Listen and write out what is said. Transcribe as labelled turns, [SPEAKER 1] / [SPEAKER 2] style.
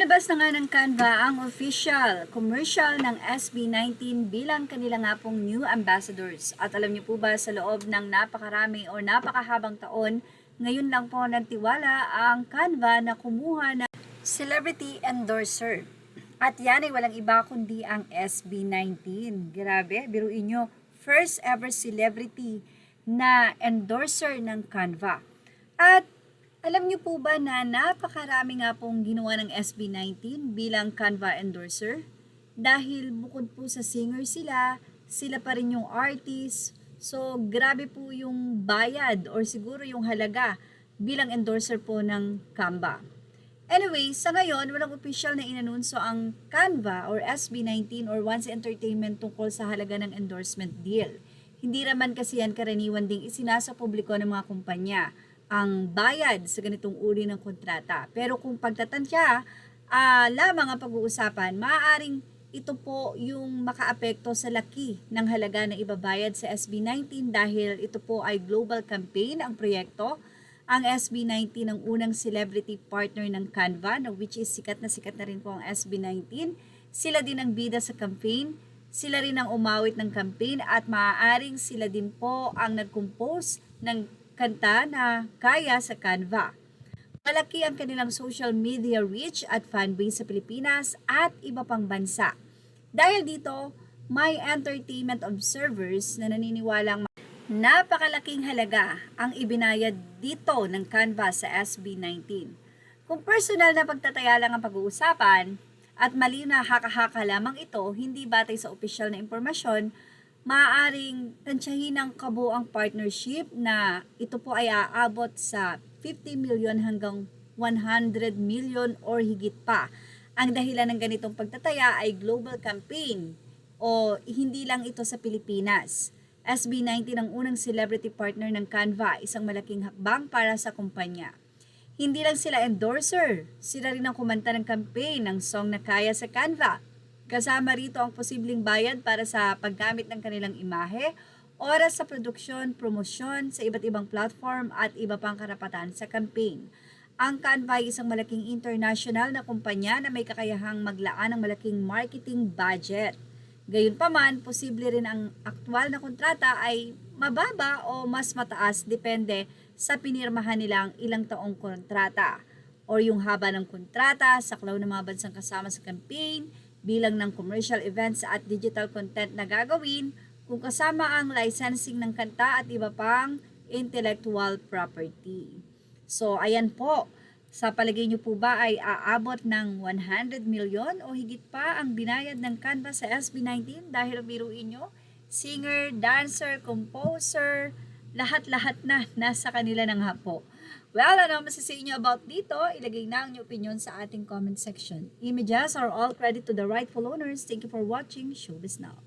[SPEAKER 1] Inilabas na nga ng Canva ang official commercial ng SB19 bilang kanila nga pong new ambassadors. At alam niyo po ba, sa loob ng napakarami o napakahabang taon, ngayon lang po nagtiwala ang Canva na kumuha ng celebrity endorser. At yan ay walang iba kundi ang SB19. Grabe, biruin nyo, first ever celebrity na endorser ng Canva. At alam niyo po ba na napakarami nga pong ginawa ng SB19 bilang Canva endorser? Dahil bukod po sa singer sila pa rin yung artist. So, grabe po yung bayad or siguro yung halaga bilang endorser po ng Canva. Anyway, sa ngayon, walang official na inanunso ang Canva or SB19 or Once Entertainment tungkol sa halaga ng endorsement deal. Hindi naman kasi yan karaniwan ding isinasa publiko ng mga kumpanya ang bayad sa ganitong uri ng kontrata. Pero kung pagtatansya lamang ang pag-uusapan, maaaring ito po yung makaapekto sa laki ng halaga na ibabayad sa SB19 dahil ito po ay global campaign ang proyekto. Ang SB19 ang unang celebrity partner ng Canva, which is sikat na rin po ang SB19. Sila din ang bida sa campaign, sila rin ang umawit ng campaign at maaaring sila din po ang nag-compose ng kanta na kaya sa Canva. Malaki ang kanilang social media reach at fanbase sa Pilipinas at iba pang bansa. Dahil dito, may entertainment observers na naniniwalang napakalaking halaga ang ibinayad dito ng Canva sa SB19. Kung personal na pagtataya lang ang pag-uusapan at mali na haka-haka lamang ito, hindi batay sa opisyal na impormasyon, maaaring tansyahin ng kabuang partnership na ito po ay aabot sa 50 million hanggang 100 million or higit pa. Ang dahilan ng ganitong pagtataya ay global campaign o hindi lang ito sa Pilipinas. SB19 ang unang celebrity partner ng Canva, isang malaking hakbang para sa kumpanya. Hindi lang sila endorser, sila rin ang kumanta ng campaign ng song na kaya sa Canva. Kasama rito ang posibleng bayad para sa paggamit ng kanilang imahe, oras sa produksyon, promosyon sa iba't ibang platform at iba pang karapatan sa campaign. Ang Canva ay isang malaking international na kumpanya na may kakayahang maglaan ng malaking marketing budget. Gayunpaman, posible rin ang aktwal na kontrata ay mababa o mas mataas depende sa pinirmahan nilang ilang taong kontrata o yung haba ng kontrata, saklaw ng mga bansang kasama sa campaign, bilang ng commercial events at digital content na gagawin, kung kasama ang licensing ng kanta at iba pang intellectual property. So, ayan po. Sa palagay niyo po ba ay aabot ng 100 million o higit pa ang binayad ng Canva sa SB19? Dahil biruin nyo, singer, dancer, composer, lahat-lahat na nasa kanila ng hapo. Well, ano masasay niyo about dito? Ilagay na ang inyong opinion sa ating comment section. Images are all credit to the rightful owners. Thank you for watching Showbiz Now.